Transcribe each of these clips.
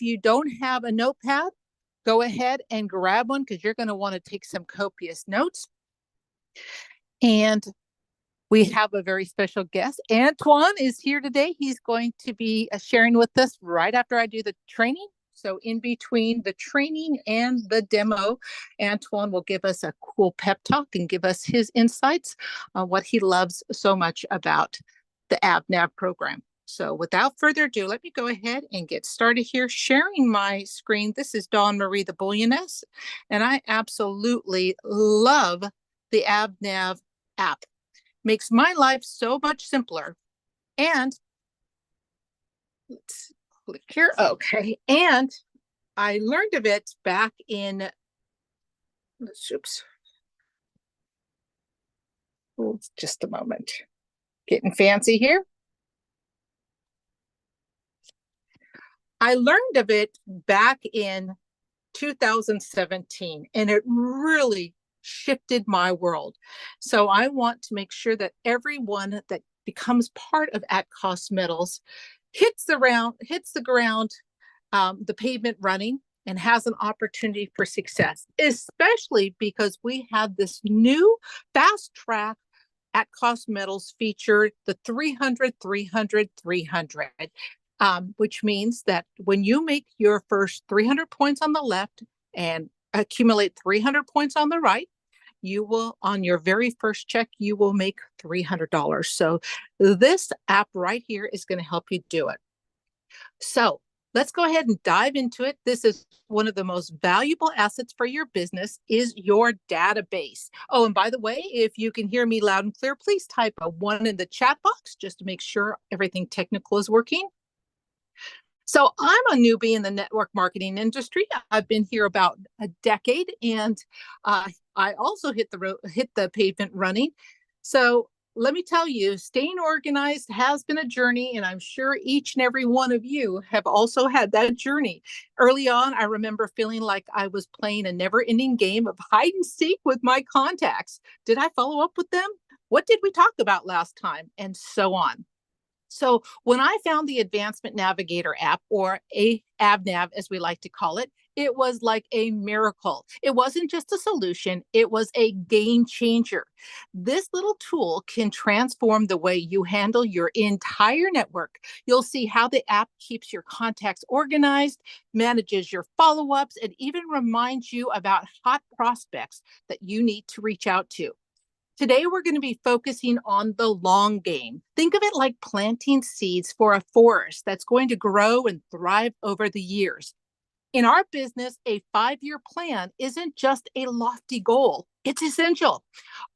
you don't have a notepad, go ahead and grab one because you're going to want to take some copious notes. And we have a very special guest. Antoine is here today. He's going to be sharing with us right after I do the training. So in between the training and the demo, Antoine will give us a cool pep talk and give us his insights on what he loves so much about the AdvNav program. So without further ado, let me go ahead and get started here, sharing my screen. This is Dawn Marie, the Bullioness, and I absolutely love the AdvNav app. Makes my life so much simpler. And let's click here. Okay. And I learned of it back in, oops. Oh, just a moment. Getting fancy here. I learned of it back in 2017, and it really shifted my world. So I want to make sure that everyone that becomes part of At Cost Metals hits the ground, the pavement running, and has an opportunity for success, especially because we have this new fast track At Cost Metals feature, the 300, 300, 300. Which means that when you make your first 300 points on the left and accumulate 300 points on the right, you will, on your very first check, you will make $300. So this app right here is going to help you do it. So let's go ahead and dive into it. This is one of the most valuable assets for your business is your database. Oh, and by the way, if you can hear me loud and clear, please type a 1 in the chat box just to make sure everything technical is working. So I'm a newbie in the network marketing industry. I've been here about a decade, and I also hit the pavement running. So let me tell you, staying organized has been a journey, and I'm sure each and every one of you have also had that journey. Early on, I remember feeling like I was playing a never-ending game of hide and seek with my contacts. Did I follow up with them? What did we talk about last time? And so on. So when I found the Advancement Navigator app, or AdvNav as we like to call it, it was like a miracle. It wasn't just a solution, it was a game changer. This little tool can transform the way you handle your entire network. You'll see how the app keeps your contacts organized, manages your follow-ups, and even reminds you about hot prospects that you need to reach out to. Today, we're going to be focusing on the long game. Think of it like planting seeds for a forest that's going to grow and thrive over the years. In our business, a 5-year plan isn't just a lofty goal. It's essential.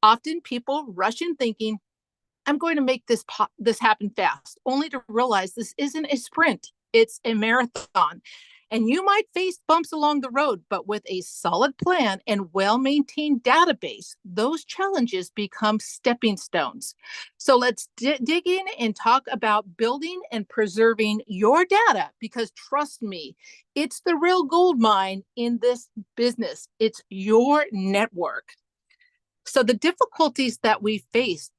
Often people rush in thinking, I'm going to make this happen fast, only to realize this isn't a sprint. It's a marathon. And you might face bumps along the road, but with a solid plan and well-maintained database, those challenges become stepping stones. So let's dig in and talk about building and preserving your data, because trust me, it's the real gold mine in this business. It's your network. So the difficulties that we face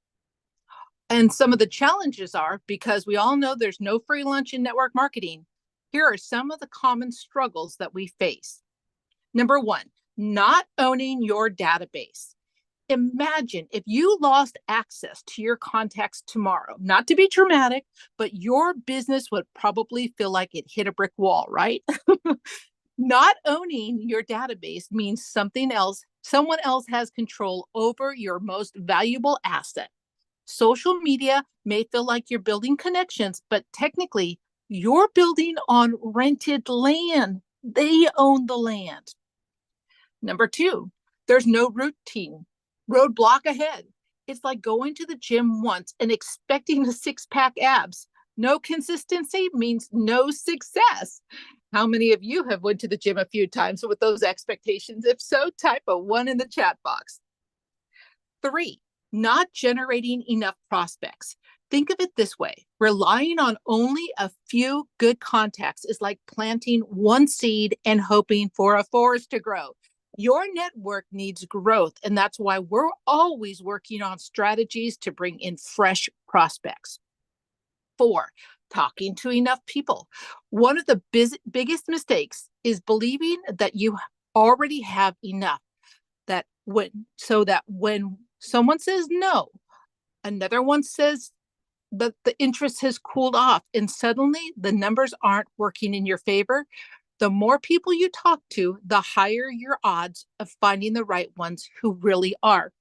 and some of the challenges are, because we all know there's no free lunch in network marketing, here are some of the common struggles that we face. Number 1, not owning your database. Imagine if you lost access to your contacts tomorrow. Not to be dramatic, but your business would probably feel like it hit a brick wall, right? Not owning your database means someone else has control over your most valuable asset. Social media may feel like you're building connections, but technically, you're building on rented land. They own the land. Number 2, there's no routine. Roadblock ahead. It's like going to the gym once and expecting a 6-pack abs. No consistency means no success. How many of you have went to the gym a few times with those expectations? If so, type a 1 in the chat box. 3, not generating enough prospects. Think of it this way. Relying on only a few good contacts is like planting one seed and hoping for a forest to grow. Your network needs growth, and that's why we're always working on strategies to bring in fresh prospects. 4, talking to enough people. One of the biggest mistakes is believing that you already have enough, that when someone says no, another one says that the interest has cooled off and suddenly the numbers aren't working in your favor. The more people you talk to, the higher your odds of finding the right ones who really are.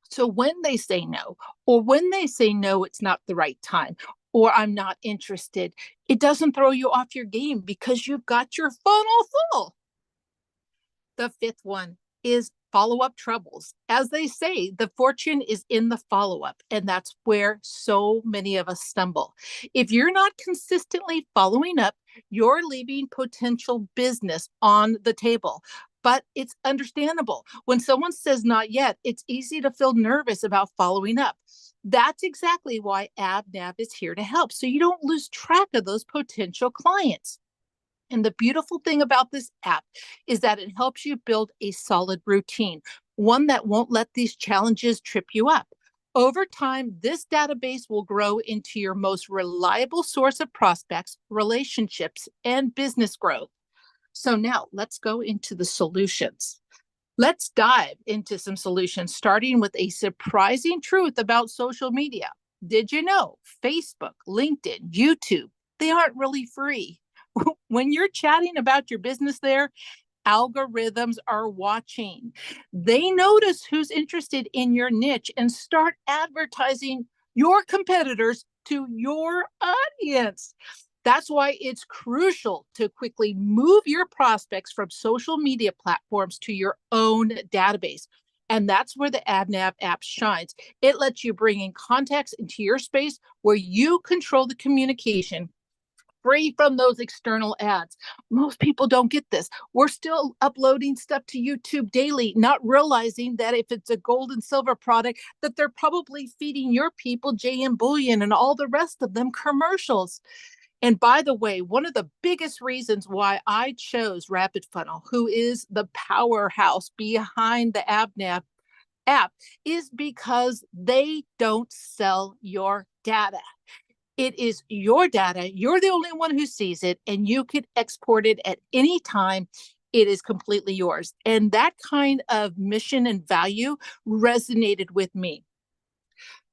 So when they say no, or when they say no, it's not the right time, or I'm not interested, it doesn't throw you off your game because you've got your funnel full. The fifth one is follow-up troubles. As they say, the fortune is in the follow-up, and that's where so many of us stumble. If you're not consistently following up, you're leaving potential business on the table. But it's understandable. When someone says not yet, it's easy to feel nervous about following up. That's exactly why AdvNav is here to help, so you don't lose track of those potential clients. And the beautiful thing about this app is that it helps you build a solid routine, one that won't let these challenges trip you up. Over time, this database will grow into your most reliable source of prospects, relationships, and business growth. So now let's go into the solutions. Let's dive into some solutions, starting with a surprising truth about social media. Did you know Facebook, LinkedIn, YouTube, they aren't really free? When you're chatting about your business there, algorithms are watching. They notice who's interested in your niche and start advertising your competitors to your audience. That's why it's crucial to quickly move your prospects from social media platforms to your own database. And that's where the AdvNav app shines. It lets you bring in contacts into your space where you control the communication, free from those external ads. Most people don't get this. We're still uploading stuff to YouTube daily, not realizing that if it's a gold and silver product, that they're probably feeding your people JM Bullion and all the rest of them commercials. And by the way, one of the biggest reasons why I chose Rapid Funnel, who is the powerhouse behind the AdvNav app, is because they don't sell your data. It is your data. You're the only one who sees it, and you can export it at any time. It is completely yours. And that kind of mission and value resonated with me.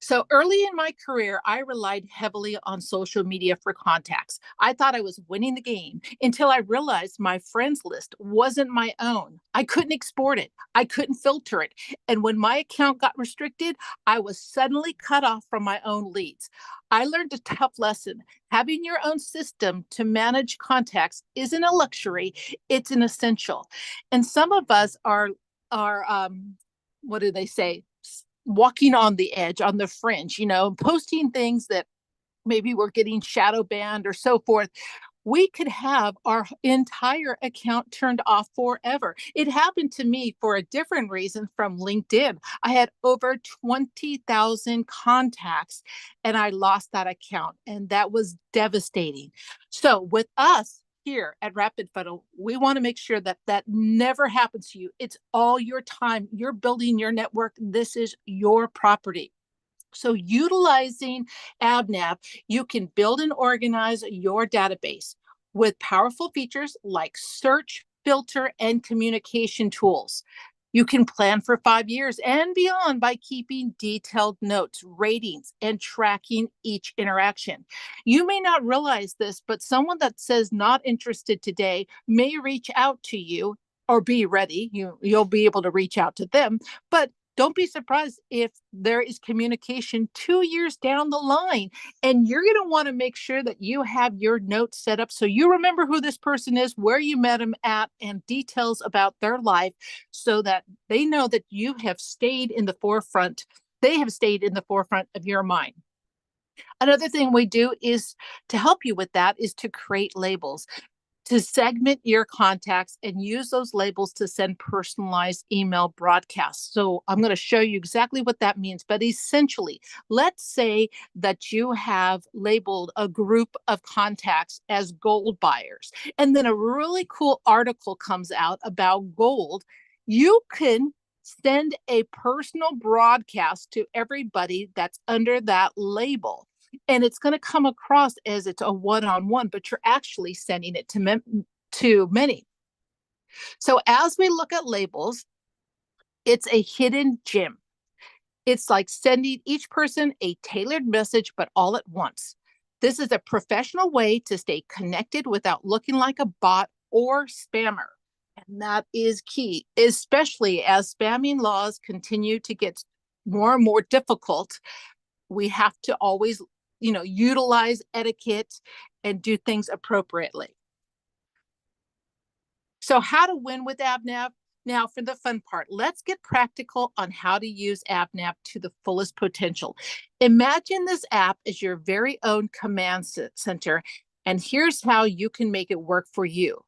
So early in my career, I relied heavily on social media for contacts. I thought I was winning the game until I realized my friends list wasn't my own. I couldn't export it. I couldn't filter it. And when my account got restricted, I was suddenly cut off from my own leads. I learned a tough lesson. Having your own system to manage contacts isn't a luxury, it's an essential. And some of us are what do they say? Walking on the edge, on the fringe, posting things that maybe we're getting shadow banned or so forth. We could have our entire account turned off forever. It happened to me for a different reason from LinkedIn. I had over 20,000 contacts and I lost that account, and that was devastating. So with us here at Rapid Funnel, we want to make sure that that never happens to you. It's all your time. You're building your network. This is your property. So utilizing AdvNav, you can build and organize your database with powerful features like search, filter, and communication tools. You can plan for 5 years and beyond by keeping detailed notes, ratings, and tracking each interaction. You may not realize this, but someone that says not interested today may reach out to you, or be ready. You'll be able to reach out to them, but don't be surprised if there is communication 2 years down the line. And you're going to want to make sure that you have your notes set up so you remember who this person is, where you met them at, and details about their life so that they know that you have stayed in the forefront. They have stayed in the forefront of your mind. Another thing we do is to help you with that is to create labels, to segment your contacts and use those labels to send personalized email broadcasts. So I'm going to show you exactly what that means. But essentially, let's say that you have labeled a group of contacts as gold buyers, and then a really cool article comes out about gold. You can send a personal broadcast to everybody that's under that label. And it's going to come across as it's a one-on-one, but you're actually sending it to many. So as we look at labels, it's a hidden gem. It's like sending each person a tailored message, but all at once. This is a professional way to stay connected without looking like a bot or spammer. And that is key, especially as spamming laws continue to get more and more difficult. We have to always, utilize etiquette and do things appropriately. So how to win with AdvNav? Now for the fun part, let's get practical on how to use AdvNav to the fullest potential. Imagine this app as your very own command center, and here's how you can make it work for you.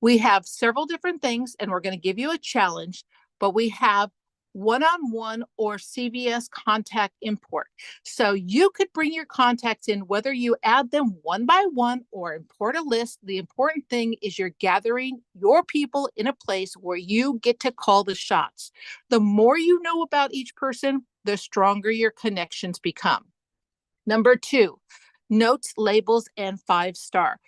We have several different things, and we're going to give you a challenge, but we have one-on-one or CVS contact import. So you could bring your contacts in, whether you add them one by one or import a list. The important thing is you're gathering your people in a place where you get to call the shots. The more you know about each person, the stronger your connections become. Number 2, notes, labels, and 5-star.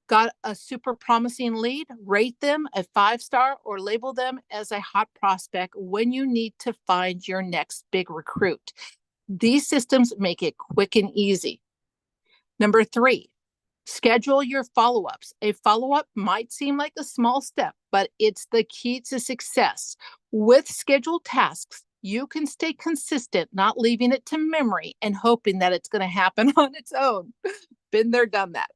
Got a super promising lead? Rate them a 5-star or label them as a hot prospect when you need to find your next big recruit. These systems make it quick and easy. Number 3, schedule your follow-ups. A follow-up might seem like a small step, but it's the key to success. With scheduled tasks, you can stay consistent, not leaving it to memory and hoping that it's going to happen on its own. Been there, done that.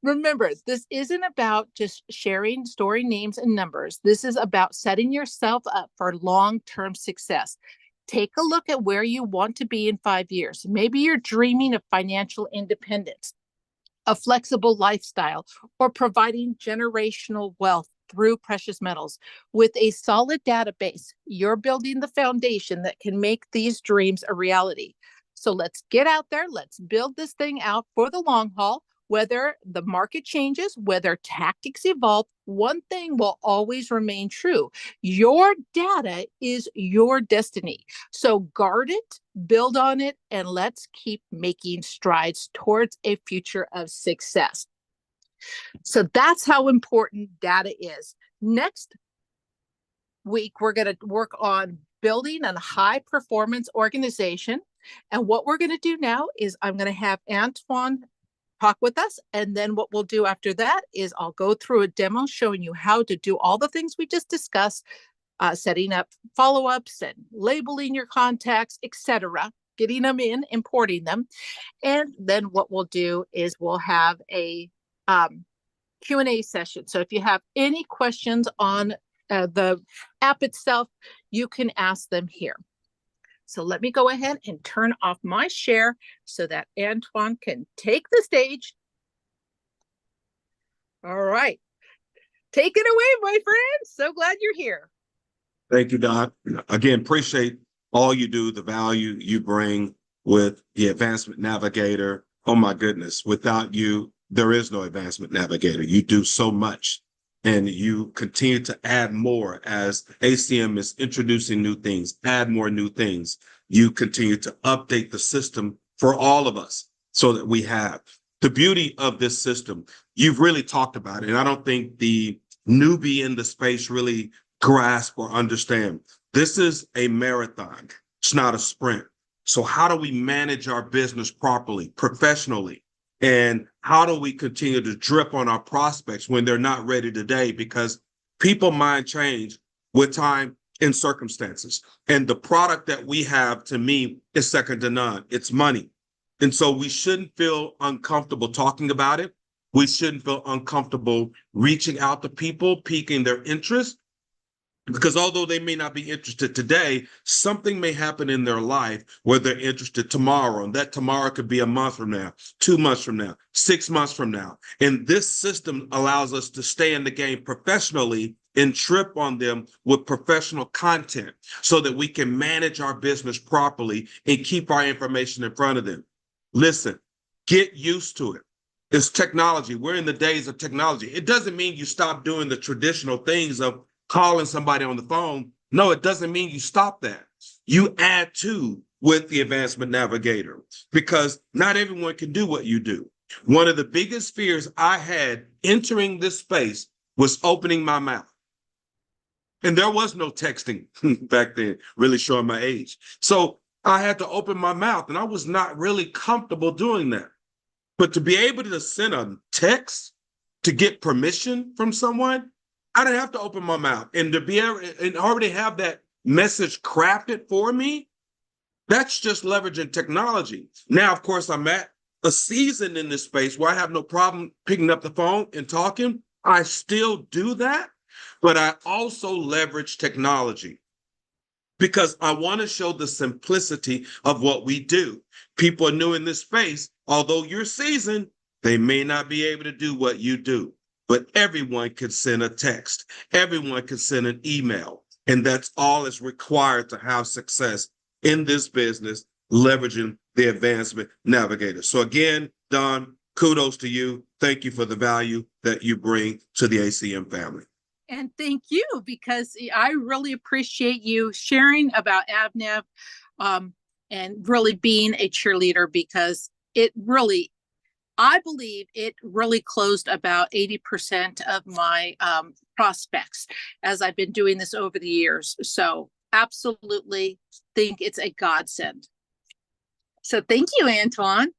Remember, this isn't about just sharing story names and numbers. This is about setting yourself up for long-term success. Take a look at where you want to be in 5 years. Maybe you're dreaming of financial independence, a flexible lifestyle, or providing generational wealth through precious metals. With a solid database, you're building the foundation that can make these dreams a reality. So let's get out there. Let's build this thing out for the long haul. Whether the market changes, whether tactics evolve, one thing will always remain true. Your data is your destiny. So guard it, build on it, and let's keep making strides towards a future of success. So that's how important data is. Next week, we're going to work on building a high-performance organization. And what we're going to do now is I'm going to have Antoine talk with us. And then what we'll do after that is I'll go through a demo showing you how to do all the things we just discussed, setting up follow-ups and labeling your contacts, etc., getting them in, importing them. And then what we'll do is we'll have a Q&A session. So if you have any questions on the app itself, you can ask them here. So let me go ahead and turn off my share so that Antoine can take the stage. All right. Take it away, my friend. So glad you're here. Thank you, Doc. Again, appreciate all you do, the value you bring with the Advancement Navigator. Oh, my goodness. Without you, there is no Advancement Navigator. You do so much, and you continue to add more as ACM is introducing new things, add more new things. You continue to update the system for all of us so that we have the beauty of this system. You've really talked about it, and I don't think the newbie in the space really grasp or understand. This is a marathon. It's not a sprint. So how do we manage our business properly, professionally? And how do we continue to drip on our prospects when they're not ready today? Because people mind change with time and circumstances. And the product that we have, to me, is second to none. It's money. And so we shouldn't feel uncomfortable talking about it. We shouldn't feel uncomfortable reaching out to people, piquing their interest. Because although they may not be interested today, something may happen in their life where they're interested tomorrow. And that tomorrow could be a month from now, 2 months from now, 6 months from now. And this system allows us to stay in the game professionally and trip on them with professional content so that we can manage our business properly and keep our information in front of them. Listen, get used to it. It's technology. We're in the days of technology. It doesn't mean you stop doing the traditional things of calling somebody on the phone. No, it doesn't mean you stop that. You add to with the Advancement Navigator because not everyone can do what you do. One of the biggest fears I had entering this space was opening my mouth. And there was no texting back then, really showing my age. So I had to open my mouth, and I was not really comfortable doing that. But to be able to send a text to get permission from someone, I didn't have to open my mouth. And to be able and already have that message crafted for me, that's just leveraging technology. Now, of course, I'm at a season in this space where I have no problem picking up the phone and talking. I still do that, but I also leverage technology because I want to show the simplicity of what we do. People are new in this space. Although you're seasoned, they may not be able to do what you do, but everyone can send a text. Everyone can send an email. And that's all that's required to have success in this business, leveraging the Advancement Navigator. So again, Don, kudos to you. Thank you for the value that you bring to the ACM family. And thank you, because I really appreciate you sharing about AdvNav and really being a cheerleader, because it really, I believe it really closed about 80% of my prospects as I've been doing this over the years. So absolutely think it's a godsend. So thank you, Antoine.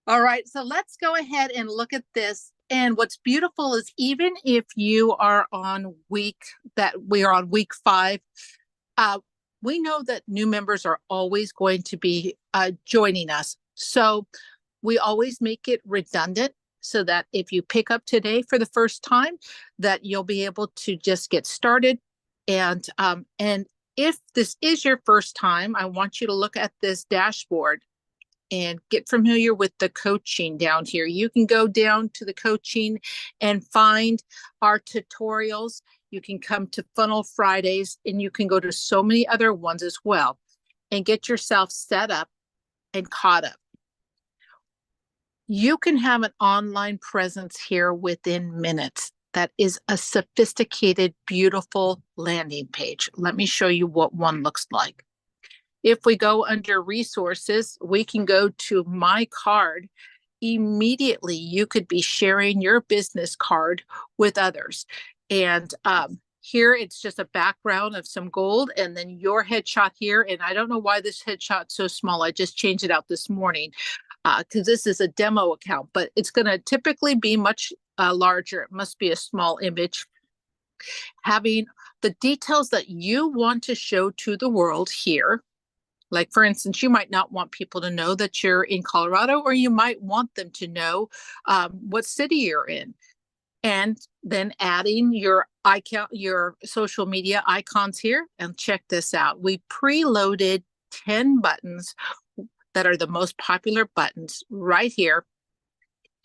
All right, so let's go ahead and look at this. And what's beautiful is even if you are on week 5, we know that new members are always going to be joining us. So we always make it redundant so that if you pick up today for the first time, that you'll be able to just get started. And if this is your first time, I want you to look at this dashboard and get familiar with the coaching down here. You can go down to the coaching and find our tutorials. You can come to Funnel Fridays, and you can go to so many other ones as well and get yourself set up and caught up. You can have an online presence here within minutes. That is a sophisticated, beautiful landing page. Let me show you what one looks like. If we go under resources, we can go to my card. Immediately, you could be sharing your business card with others. And here it's just a background of some gold and then your headshot here. And I don't know why this headshot's so small. I just changed it out this morning because this is a demo account, but it's going to typically be much larger. It must be a small image. Having the details that you want to show to the world here. Like, for instance, you might not want people to know that you're in Colorado, or you might want them to know what city you're in. And then adding your social media icons here. And check this out. We preloaded 10 buttons that are the most popular buttons right here.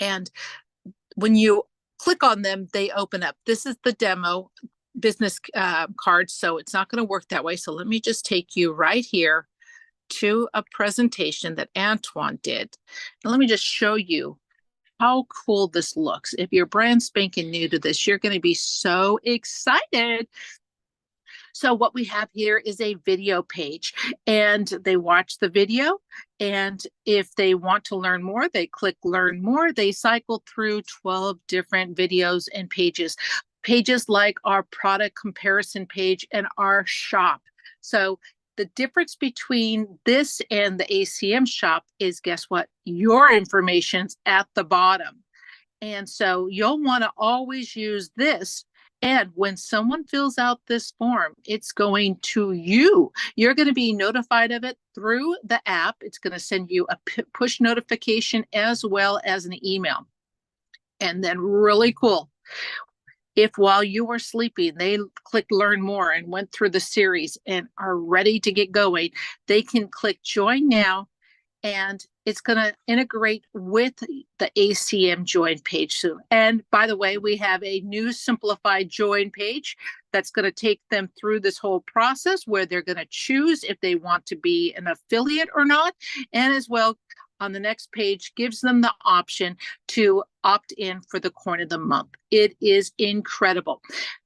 And when you click on them, they open up. This is the demo business card, so it's not going to work that way. So let me just take you right here to a presentation that Antoine did. And let me just show you how cool this looks. If you're brand spanking new to this, you're going to be so excited. So what we have here is a video page, and they watch the video. And if they want to learn more, they click learn more. They cycle through 12 different videos and pages like our product comparison page and our shop. So the difference between this and the ACM shop is, guess what? Your information's at the bottom. And so you'll want to always use this. And when someone fills out this form, it's going to you. You're going to be notified of it through the app. It's going to send you a push notification as well as an email. And then really cool. If while you were sleeping, they clicked learn more and went through the series and are ready to get going, they can click join now, and it's going to integrate with the ACM join page soon. And by the way, we have a new simplified join page that's going to take them through this whole process where they're going to choose if they want to be an affiliate or not. And as well, on the next page, gives them the option to opt in for the coin of the month. It is incredible.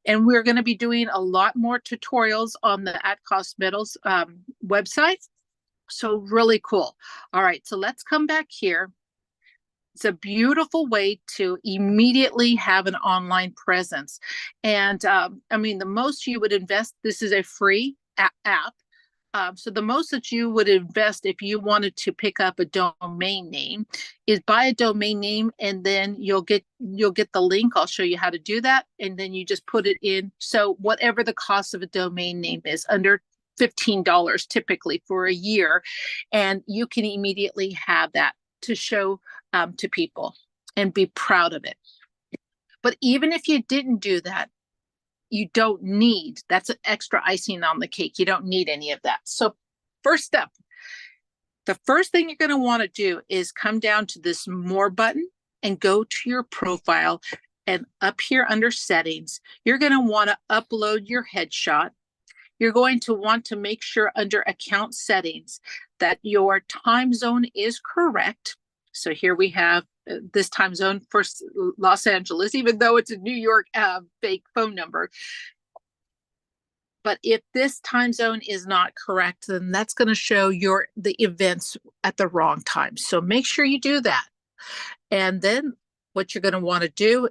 And we're going to be doing a lot more tutorials on the AdCost Metals website. So really cool. All right, so let's come back here. It's a beautiful way to immediately have an online presence. And I mean, the most you would invest, this is a free app. So the most that you would invest if you wanted to pick up a domain name is buy a domain name, and then you'll get the link. I'll show you how to do that, and then you just put it in. So whatever the cost of a domain name is, under $15 typically for a year, and you can immediately have that to show to people and be proud of it. But even if you didn't do that, you don't need, that's an extra icing on the cake. You don't need any of that. So first step, the first thing you're going to want to do is come down to this more button and go to your profile, and up here under settings, you're going to want to upload your headshot. You're going to want to make sure under account settings that your time zone is correct. So here we have this time zone for Los Angeles, even though it's a New York fake phone number. But if this time zone is not correct, then that's going to show the events at the wrong time. So make sure you do that. And then what you're going to want to do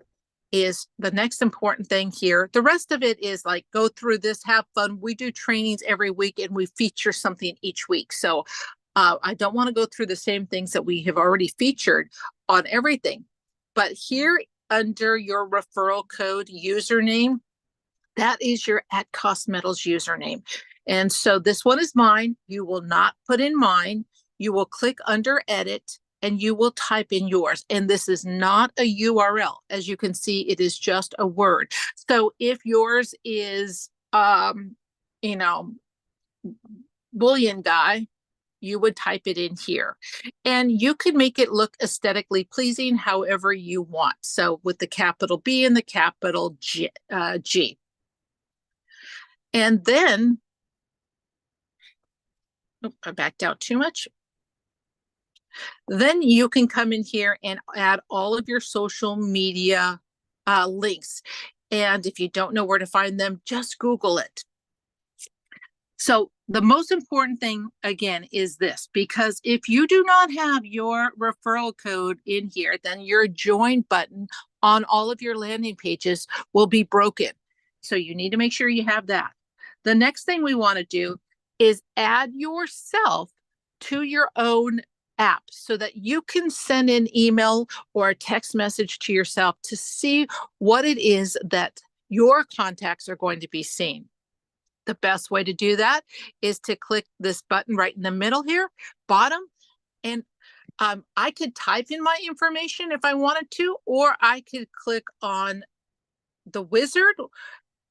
is the next important thing here. The rest of it is like, go through this, have fun. We do trainings every week, and we feature something each week. So I don't want to go through the same things that we have already featured on everything. But here under your referral code username, that is your @CostMetals username. And so this one is mine. You will not put in mine. You will click under edit, and you will type in yours. And this is not a URL. As you can see, it is just a word. So if yours is, bullion guy, you would type it in here. And you could make it look aesthetically pleasing however you want. So with the capital B and the capital G. And then, I backed out too much. Then you can come in here and add all of your social media links. And if you don't know where to find them, just Google it. So the most important thing, again, is this, because if you do not have your referral code in here, then your join button on all of your landing pages will be broken. So you need to make sure you have that. The next thing we want to do is add yourself to your own app so that you can send an email or a text message to yourself to see what it is that your contacts are going to be seeing. The best way to do that is to click this button right in the middle here, bottom, and I could type in my information if I wanted to, or I could click on the wizard,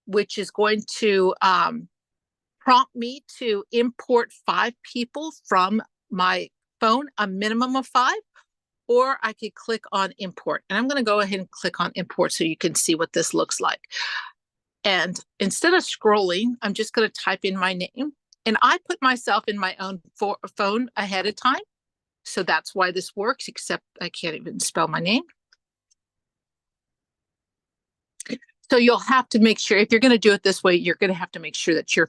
which is going to prompt me to import 5 people from my phone, a minimum of 5, or I could click on import. And I'm going to go ahead and click on import so you can see what this looks like. And instead of scrolling, I'm just going to type in my name. And I put myself in my own phone ahead of time. So that's why this works, except I can't even spell my name. So you'll have to make sure, if you're going to do it this way, you're going to have to make sure that your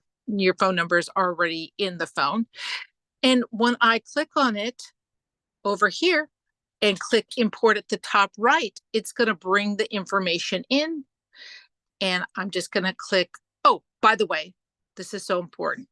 phone number is already in the phone. And when I click on it over here and click import at the top right, it's going to bring the information in. And I'm just going to click, oh, by the way, this is so important.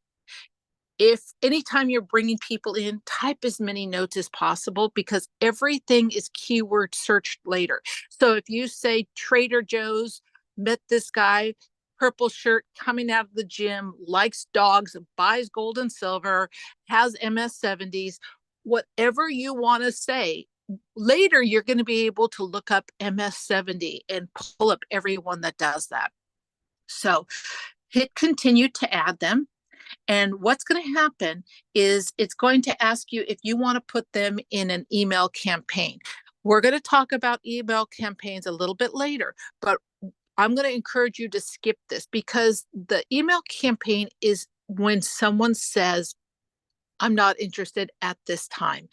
If anytime you're bringing people in, type as many notes as possible, because everything is keyword searched later. So if you say Trader Joe's, met this guy, purple shirt, coming out of the gym, likes dogs, buys gold and silver, has MS-70s, whatever you want to say, later you're going to be able to look up MS-70 and pull up everyone that does that. So hit continue to add them. And what's going to happen is it's going to ask you if you want to put them in an email campaign. We're going to talk about email campaigns a little bit later, but I'm going to encourage you to skip this, because the email campaign is when someone says, I'm not interested at this time.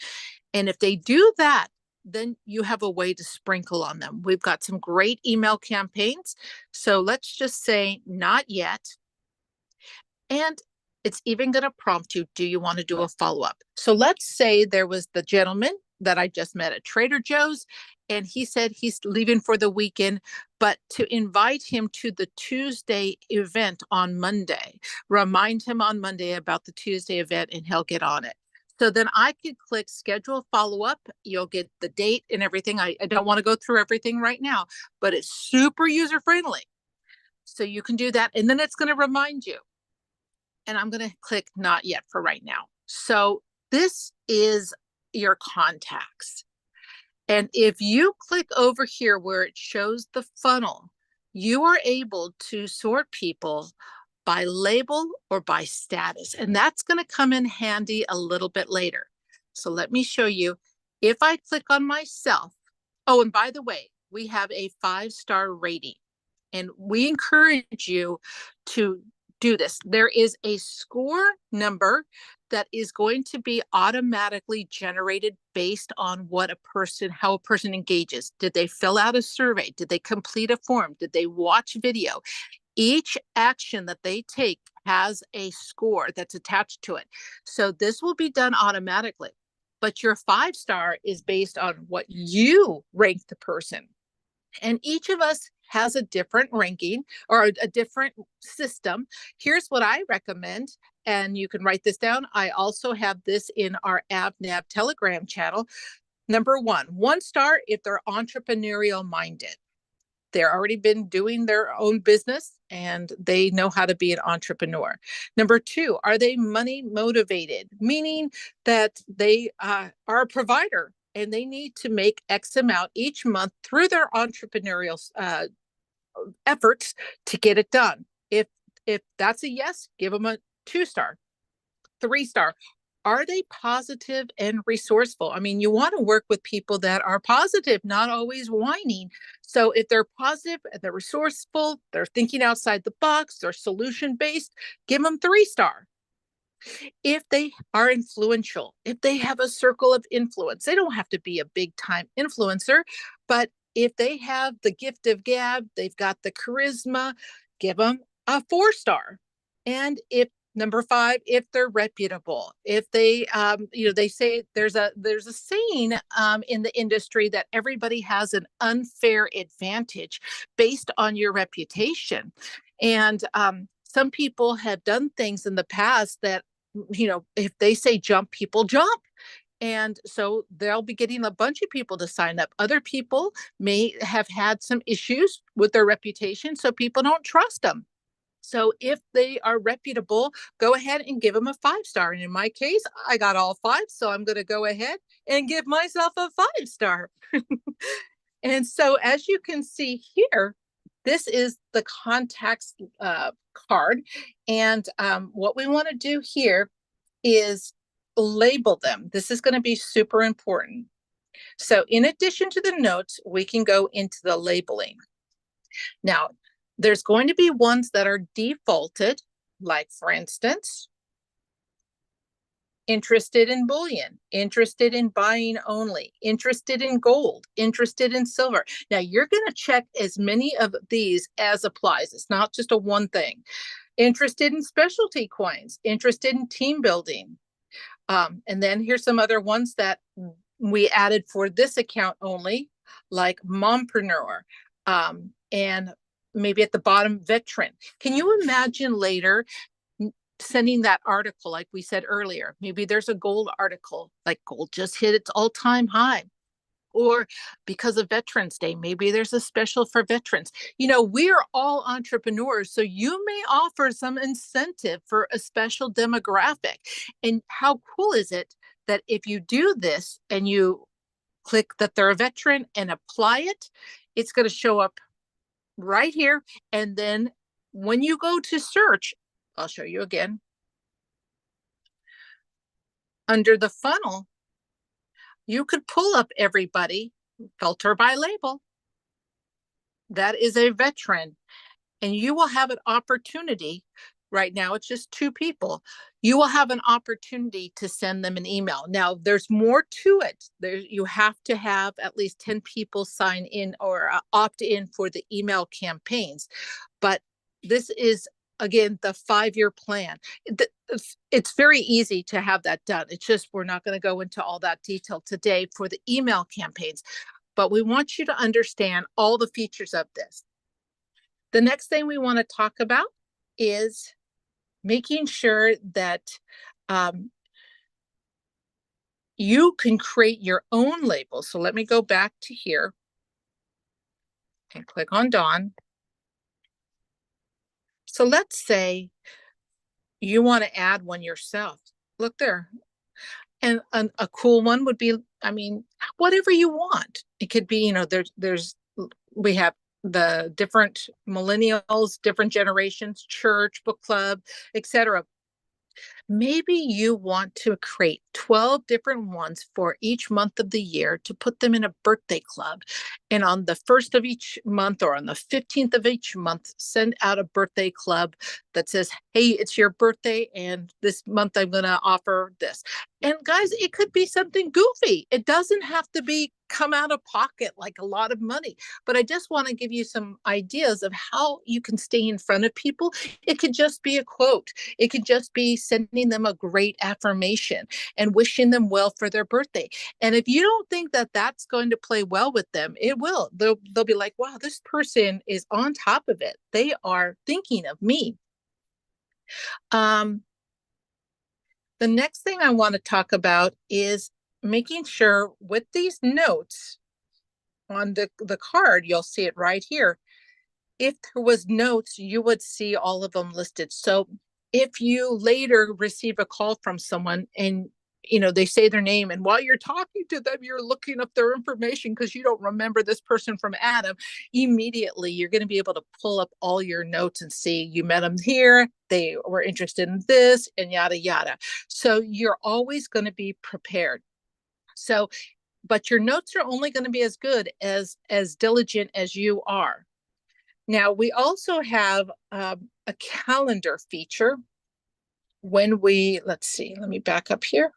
And if they do that, then you have a way to sprinkle on them. We've got some great email campaigns. So let's just say not yet. And It's even going to prompt you, do you want to do a follow-up? So let's say there was the gentleman that I just met at Trader Joe's, and he said he's leaving for the weekend, but to invite him to the Tuesday event on Monday, remind him on Monday about the Tuesday event, and he'll get on it. So then I could click schedule follow-up. You'll get the date and everything. I don't want to go through everything right now, but it's super user-friendly. So you can do that, and then it's going to remind you. And I'm going to click not yet for right now. So this is your contacts. And if you click over here where it shows the funnel, you are able to sort people by label or by status. And that's going to come in handy a little bit later. So let me show you. If I click on myself, oh, and by the way, we have a 5-star rating. And we encourage you to do this. There is a score number that is going to be automatically generated based on what how a person engages. Did they fill out a survey? Did they complete a form? Did they watch video? Each action that they take has a score that's attached to it. So this will be done automatically. But your 5-star is based on what you rank the person. And each of us has a different ranking or a different system. Here's what I recommend, and you can write this down. I also have this in our AdvNav Telegram channel. Number 1 star if they're entrepreneurial minded. They're already been doing their own business and they know how to be an entrepreneur. Number 2, are they money motivated? Meaning that they are a provider and they need to make X amount each month through their entrepreneurial efforts to get it done. If that's a yes, give them a 2-star. 3-star. Are they positive and resourceful? I mean, you want to work with people that are positive, not always whining. So if they're positive, they're resourceful, they're thinking outside the box, they're solution-based, give them 3-star. If they are influential, if they have a circle of influence, they don't have to be a big-time influencer, but if they have the gift of gab, they've got the charisma, give them a 4-star. And if Number 5, if they're reputable, if they, they say there's a saying in the industry that everybody has an unfair advantage based on your reputation. And some people have done things in the past that, if they say jump, people jump. And so they'll be getting a bunch of people to sign up. Other people may have had some issues with their reputation, so people don't trust them. So if they are reputable, go ahead and give them a 5-star. And in my case, I got all 5. So I'm going to go ahead and give myself a 5-star. And so as you can see here, this is the contacts card. And what we want to do here is label them. This is going to be super important. So in addition to the notes, we can go into the labeling. Now, there's going to be ones that are defaulted, like for instance, interested in bullion, interested in buying only, interested in gold, interested in silver. Now you're going to check as many of these as applies. It's not just a one thing. Interested in specialty coins, interested in team building. And then here's some other ones that we added for this account only, like mompreneur, and maybe at the bottom, veteran. Can you imagine later sending that article, like we said earlier? Maybe there's a gold article, like gold just hit its all-time high. Or because of Veterans Day, maybe there's a special for veterans. We're all entrepreneurs, so you may offer some incentive for a special demographic. And how cool is it that if you do this and you click that they're a veteran and apply it, it's going to show up right here. And then when you go to search, I'll show you again. Under the funnel, you could pull up everybody, filter by label. That is a veteran. And you will have an opportunity. Right now, it's just 2 people. You will have an opportunity to send them an email. Now, there's more to it. You have to have at least 10 people sign in or opt in for the email campaigns. But this is, again, the 5-year plan. it's very easy to have that done. It's just we're not going to go into all that detail today for the email campaigns, but we want you to understand all the features of this. The next thing we want to talk about is making sure that you can create your own label. So let me go back to here and click on Dawn. So let's say you want to add one yourself. Look there. And a cool one would be, I mean, whatever you want. It could be, we have the different millennials, different generations, church, book club, etc. Maybe you want to create 12 different ones for each month of the year to put them in a birthday club. And on the first of each month or on the 15th of each month, send out a birthday club that says, hey, it's your birthday, and this month I'm going to offer this. And guys, it could be something goofy. It doesn't have to be come out of pocket like a lot of money. But I just want to give you some ideas of how you can stay in front of people. It could just be a quote. It could just be sending them a great affirmation and wishing them well for their birthday. And if you don't think that that's going to play well with them, it will. They'll be like, wow, this person is on top of it. They are thinking of me. The next thing I want to talk about is making sure with these notes on the card, you'll see it right here. If there was notes, you would see all of them listed. So if you later receive a call from someone and they say their name, and while you're talking to them, you're looking up their information because you don't remember this person from Adam, immediately you're going to be able to pull up all your notes and see you met them here, they were interested in this, and yada yada. So you're always going to be prepared. So, but your notes are only going to be as good as diligent as you are. Now, we also have a calendar feature. When we, let's see, let me back up here.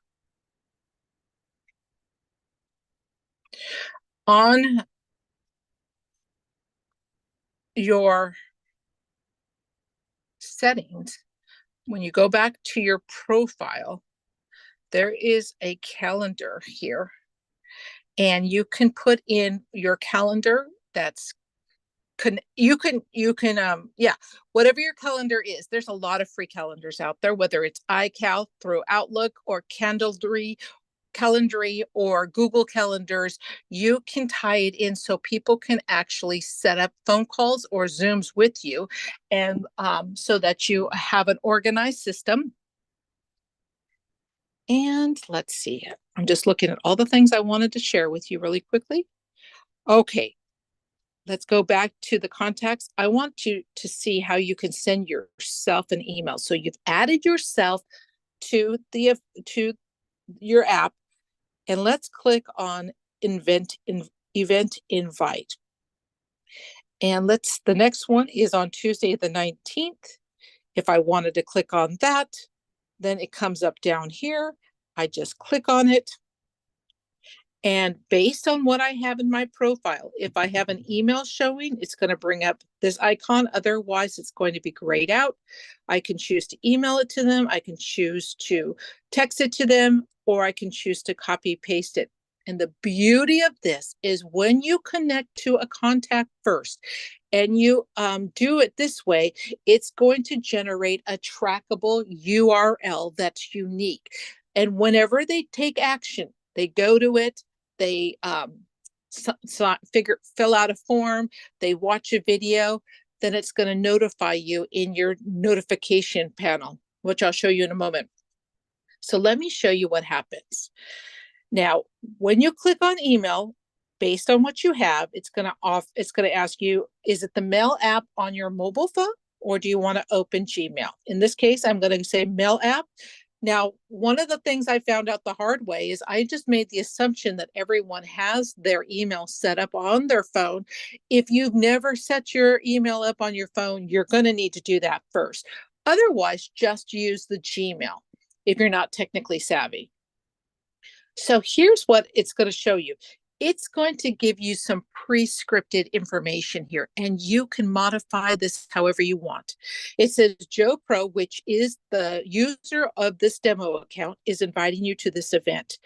On your settings, when you go back to your profile, there is a calendar here. And you can put in your calendar that's whatever your calendar is. There's a lot of free calendars out there, whether it's iCal through Outlook or Calendly or Google Calendars. You can tie it in so people can actually set up phone calls or Zooms with you, and so that you have an organized system. And let's see, I'm just looking at all the things I wanted to share with you really quickly. Okay, let's go back to the contacts. I want you to see how you can send yourself an email. So you've added yourself to your app, and let's click on event invite. And the next one is on Tuesday the 19th. If I wanted to click on that, then it comes up down here. I just click on it. And based on what I have in my profile, if I have an email showing, it's going to bring up this icon. Otherwise, it's going to be grayed out. I can choose to email it to them. I can choose to text it to them, or I can choose to copy paste it. And the beauty of this is when you connect to a contact first and you do it this way, it's going to generate a trackable URL that's unique. And whenever they take action, they go to it, they fill out a form, they watch a video, then it's going to notify you in your notification panel, which I'll show you in a moment. So let me show you what happens. Now, when you click on email, based on what you have, it's going to ask you, is it the Mail app on your mobile phone, or do you want to open Gmail? In this case, I'm going to say Mail app. Now, one of the things I found out the hard way is I just made the assumption that everyone has their email set up on their phone. If you've never set your email up on your phone, you're going to need to do that first. Otherwise, just use the Gmail if you're not technically savvy. So here's what it's going to show you. it's going to give you some pre-scripted information here, and you can modify this however you want. It says Joe Pro, which is the user of this demo account, is inviting you to this event.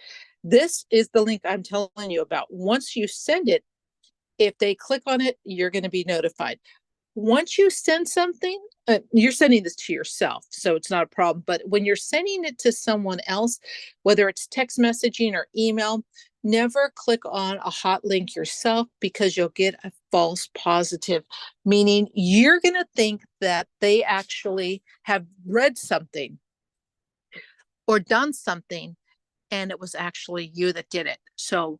This is the link I'm telling you about. Once you send it, if they click on it, you're going to be notified. Once you send something, you're sending this to yourself, so it's not a problem. But when you're sending it to someone else, whether it's text messaging or email, never click on a hot link yourself, because you'll get a false positive, meaning you're going to think that they actually have read something or done something, and it was actually you that did it. So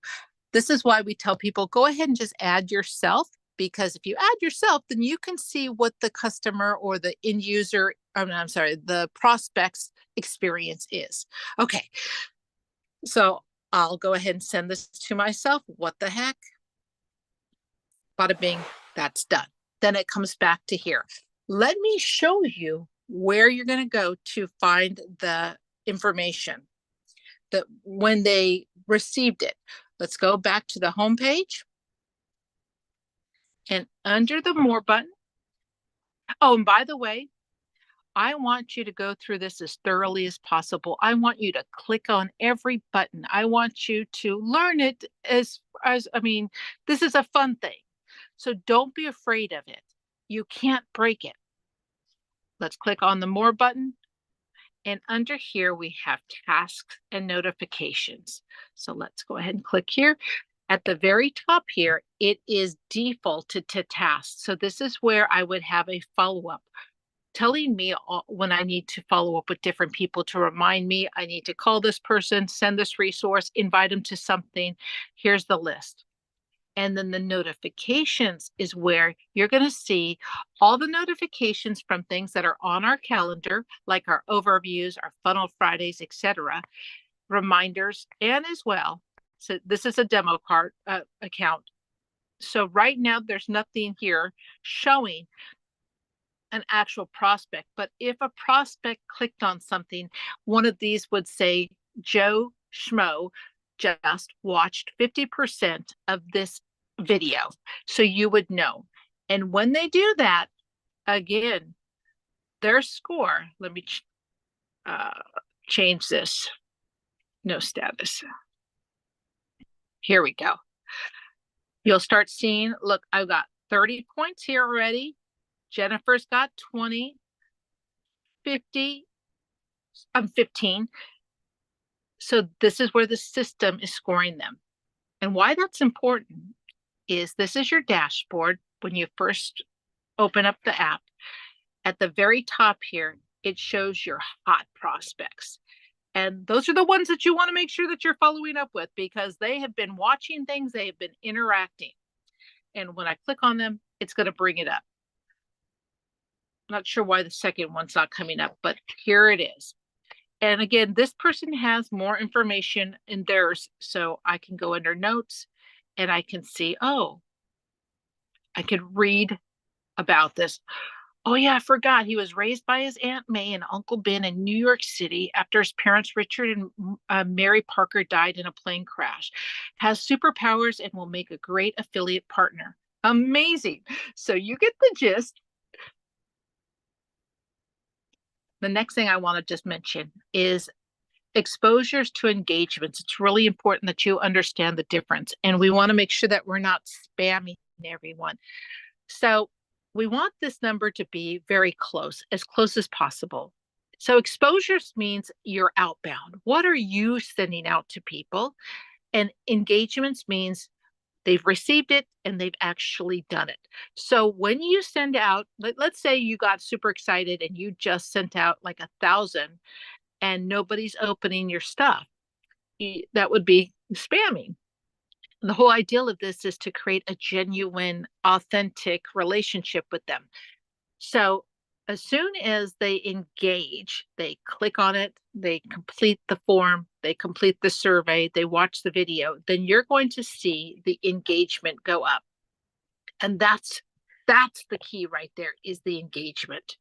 this is why we tell people, go ahead and just add yourself, because if you add yourself, then you can see what the customer or the end user, I'm sorry, the prospect's experience is. Okay, so I'll go ahead and send this to myself. What the heck? Bada bing, that's done. Then it comes back to here. Let me show you where you're going to go to find the information that when they received it. Let's go back to the home page. And under the More button. Oh, and by the way, I want you to go through this as thoroughly as possible. I want you to click on every button. I want you to learn it as I mean, this is a fun thing. So don't be afraid of it. You can't break it. Let's click on the More button. And under here, we have tasks and notifications. So let's go ahead and click here. At the very top here, it is defaulted to tasks. So this is where I would have a follow-up telling me when I need to follow up with different people to remind me I need to call this person, send this resource, invite them to something. Here's the list. And then the notifications is where you're going to see all the notifications from things that are on our calendar, like our overviews, our funnel Fridays, etc., reminders, and as well. So this is a demo card account. So right now there's nothing here showing an actual prospect, but if a prospect clicked on something, one of these would say Joe Schmo just watched 50% of this video. So you would know. And when they do that, again, their score, let me change this, no status. Here we go. You'll start seeing, look, I've got 30 points here already. Jennifer's got 20, 50, I'm 15. So this is where the system is scoring them. And why that's important is this is your dashboard when you first open up the app. At the very top here, it shows your hot prospects. And those are the ones that you want to make sure that you're following up with, because they have been watching things, they have been interacting. And when I click on them, it's going to bring it up. I'm not sure why the second one's not coming up, but here it is. And again, this person has more information in theirs. So I can go under notes and I can see, oh, I could read about this. Oh yeah, I forgot. He was raised by his Aunt May and Uncle Ben in New York City after his parents, Richard and Mary Parker, died in a plane crash. Has superpowers and will make a great affiliate partner. Amazing. So you get the gist. The next thing I want to just mention is exposures to engagements. It's really important that you understand the difference. And we want to make sure that we're not spamming everyone. So we want this number to be very close as possible. So exposures means you're outbound. What are you sending out to people? And engagements means they've received it and they've actually done it. So when you send out, let's say you got super excited and you just sent out like 1,000 and nobody's opening your stuff, that would be spamming. The whole ideal of this is to create a genuine, authentic relationship with them. So as soon as they engage, they click on it, they complete the form, they complete the survey, they watch the video, then you're going to see the engagement go up. And that's the key right there, is the engagement.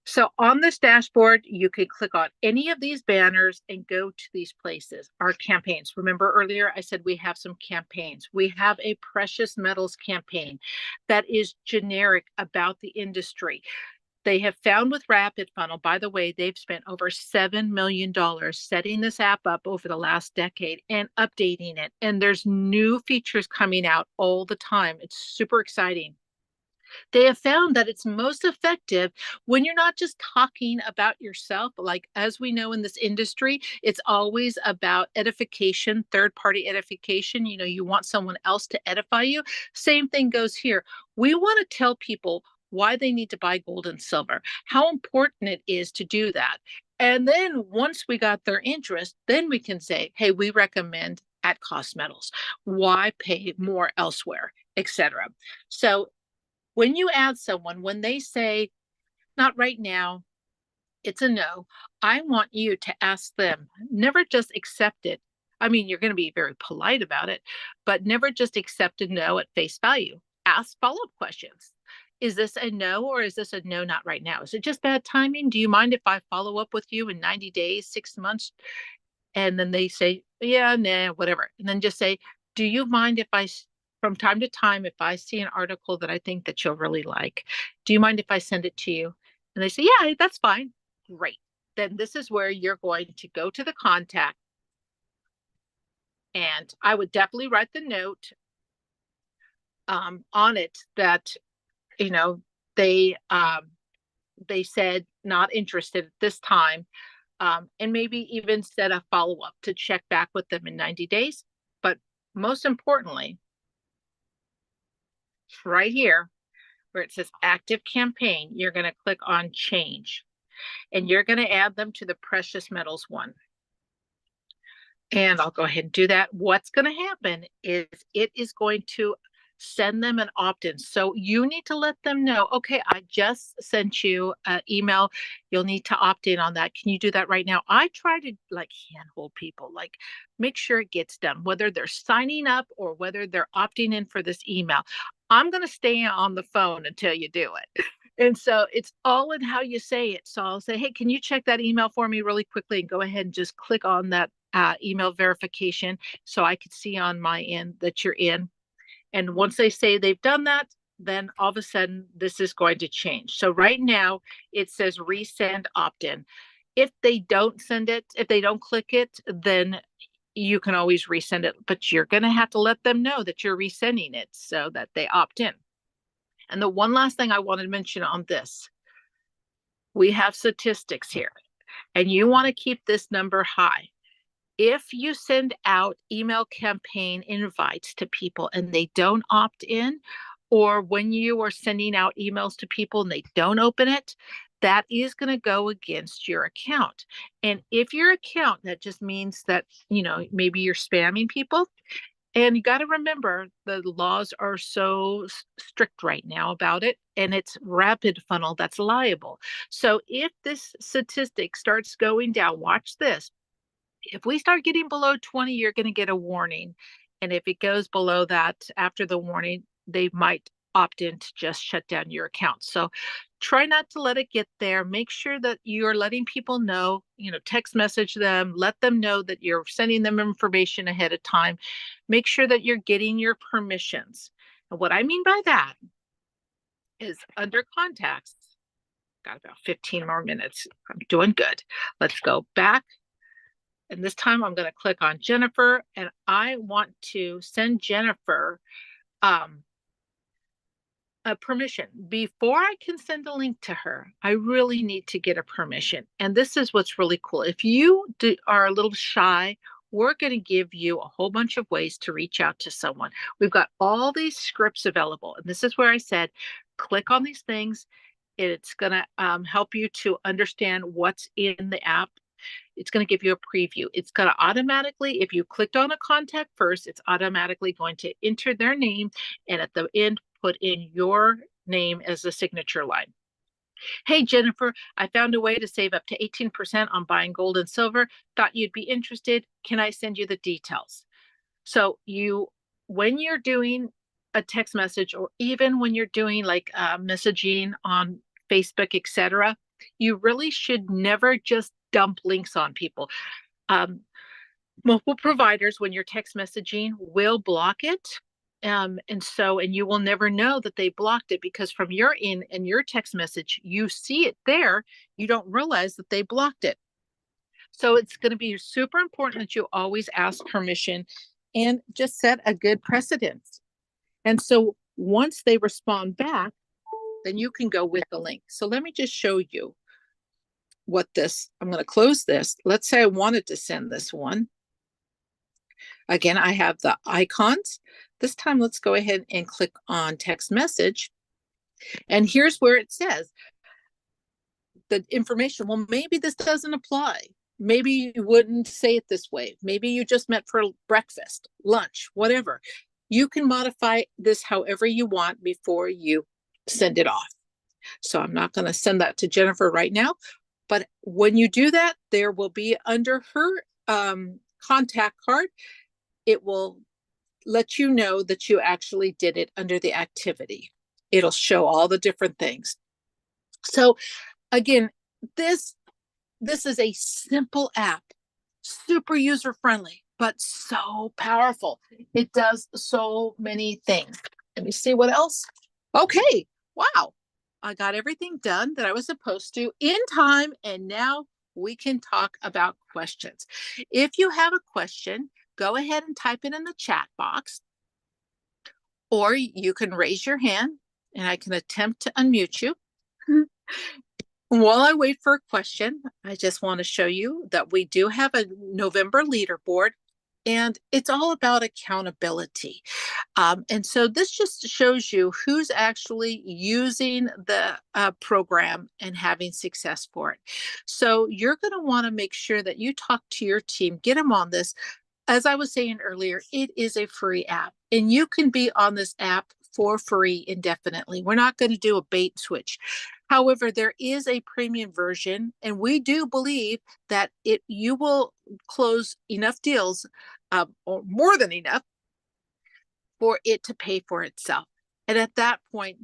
So on this dashboard, you could click on any of these banners and go to these places. Our campaigns. Remember earlier, I said we have some campaigns. We have a precious metals campaign that is generic about the industry. They have found with Rapid Funnel, by the way, they've spent over $7 million setting this app up over the last decade and updating it. And there's new features coming out all the time. It's super exciting. They have found that it's most effective when you're not just talking about yourself. Like, as we know in this industry, it's always about edification, third party edification. You know, you want someone else to edify you. Same thing goes here. We want to tell people why they need to buy gold and silver, how important it is to do that. And then once we got their interest, then we can say, hey, we recommend at cost metals. Why pay more elsewhere, etc. So when you add someone, when they say, not right now, it's a no, I want you to ask them, never just accept it. I mean, you're going to be very polite about it, but never just accept a no at face value. Ask follow-up questions. Is this a no, or is this a no, not right now? Is it just bad timing? Do you mind if I follow up with you in 90 days, 6 months? And then they say, yeah, nah, whatever. And then just say, do you mind if from time to time, if I see an article that I think that you'll really like, do you mind if I send it to you? And they say, yeah, that's fine. Great. Then this is where you're going to go to the contact. And I would definitely write the note on it that, you know, they said not interested at this time. And maybe even set a follow-up to check back with them in 90 days. But most importantly, right here where it says active campaign, you're going to click on change, and you're going to add them to the precious metals one. And I'll go ahead and do that. What's going to happen is it is going to send them an opt-in. So you need to let them know, okay, I just sent you an email. You'll need to opt in on that. Can you do that right now? I try to like handhold people, like make sure it gets done, whether they're signing up or whether they're opting in for this email. I'm going to stay on the phone until you do it. And so it's all in how you say it. So I'll say, hey, can you check that email for me really quickly, and go ahead and just click on that email verification so I could see on my end that you're in. And once they say they've done that, then all of a sudden this is going to change. So right now it says resend opt-in. If they don't send it, if they don't click it, then you can always resend it, but you're going to have to let them know that you're resending it so that they opt in. And the one last thing I wanted to mention on this, we have statistics here, and you want to keep this number high. If you send out email campaign invites to people and they don't opt in, or when you are sending out emails to people and they don't open it, that is going to go against your account. And if your account, that just means that, you know, maybe you're spamming people. And you got to remember the laws are so strict right now about it, and it's Rapid Funnel that's liable. So if this statistic starts going down, watch this. If we start getting below 20, you're going to get a warning. And if it goes below that after the warning, they might opt in to just shut down your account. So try not to let it get there. Make sure that you're letting people know, you know, text message them, let them know that you're sending them information ahead of time. Make sure that you're getting your permissions. And what I mean by that is under contacts, got about 15 more minutes. I'm doing good. Let's go back. And this time I'm going to click on Jennifer, and I want to send Jennifer a permission. Before I can send a link to her, I really need to get a permission. And this is what's really cool. If you are a little shy, we're going to give you a whole bunch of ways to reach out to someone. We've got all these scripts available. And this is where I said, click on these things. It's going to help you to understand what's in the app. It's going to give you a preview. It's going to automatically, if you clicked on a contact first, it's automatically going to enter their name, and at the end, put in your name as the signature line. Hey, Jennifer, I found a way to save up to 18% on buying gold and silver. Thought you'd be interested. Can I send you the details? So when you're doing a text message, or even when you're doing like messaging on Facebook, etc., You really should never just dump links on people. Um, Multiple providers, when you're text messaging, will block it. And you will never know that they blocked it, because from your in and your text message, you see it there. You don't realize that they blocked it. So it's going to be super important that you always ask permission and just set a good precedence. And so once they respond back, then you can go with the link. So let me just show you I'm going to close this. Let's say I wanted to send this one. Again, I have the icons. This time, let's go ahead and click on text message. And here's where it says the information. Well, maybe this doesn't apply. Maybe you wouldn't say it this way. Maybe you just meant for breakfast, lunch, whatever. You can modify this however you want before you send it off. So I'm not going to send that to Jennifer right now. But when you do that, there will be under her contact card, it will let you know that you actually did it under the activity. It'll show all the different things. So again, this is a simple app, super user friendly, but so powerful. It does so many things. Let me see what else. Okay, wow. I got everything done that I was supposed to in time, and now we can talk about questions. If you have a question, go ahead and type it in the chat box, or you can raise your hand and I can attempt to unmute you. While I wait for a question, I just want to show you that we do have a November leaderboard, and it's all about accountability. And so this just shows you who's actually using the program and having success for it. So you're going to want to make sure that you talk to your team, get them on this. As I was saying earlier, it is a free app, and you can be on this app for free indefinitely. We're not going to do a bait switch. However, there is a premium version, and we do believe that you will close enough deals, or more than enough, for it to pay for itself. And at that point,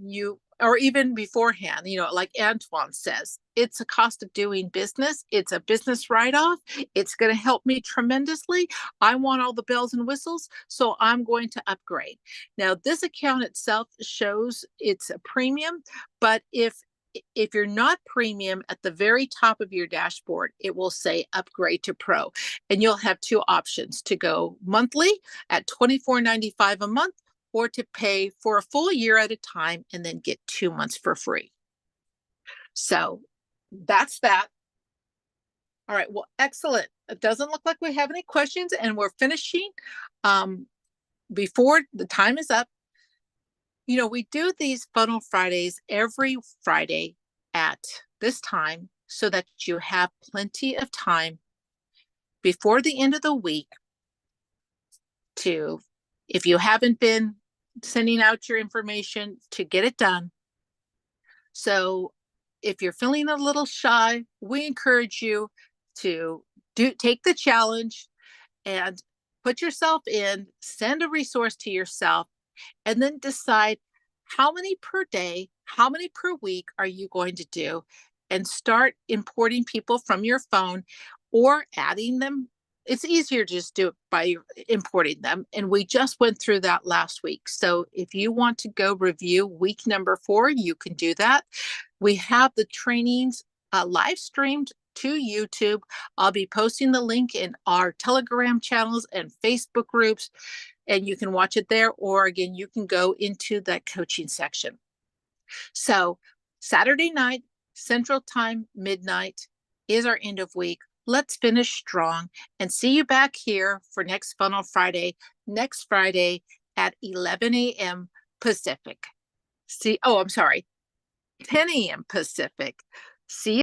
or even beforehand, like Antoine says, it's a cost of doing business. It's a business write-off. It's going to help me tremendously. I want all the bells and whistles, so I'm going to upgrade. Now, this account itself shows it's a premium, but if you're not premium, at the very top of your dashboard, it will say upgrade to pro. And you'll have two options: to go monthly at $24.95 a month, or to pay for a full year at a time and then get 2 months for free. So that's that. All right, well, excellent. It doesn't look like we have any questions, and we're finishing before the time is up. We do these Funnel Fridays every Friday at this time, so that you have plenty of time before the end of the week to, if you haven't been sending out your information, to get it done. So if you're feeling a little shy, we encourage you to take the challenge and put yourself in, send a resource to yourself, and then decide how many per day, how many per week are you going to do, and start importing people from your phone or adding them. It's easier to just do it by importing them. And we just went through that last week. So if you want to go review week number 4, you can do that. We have the trainings live streamed to YouTube. I'll be posting the link in our Telegram channels and Facebook groups, and you can watch it there. Or again, you can go into that coaching section. So Saturday night, Central Time, midnight, is our end of week. Let's finish strong, and see you back here for next Funnel Friday, next Friday at 11 a.m. Pacific. 10 a.m. Pacific. See you.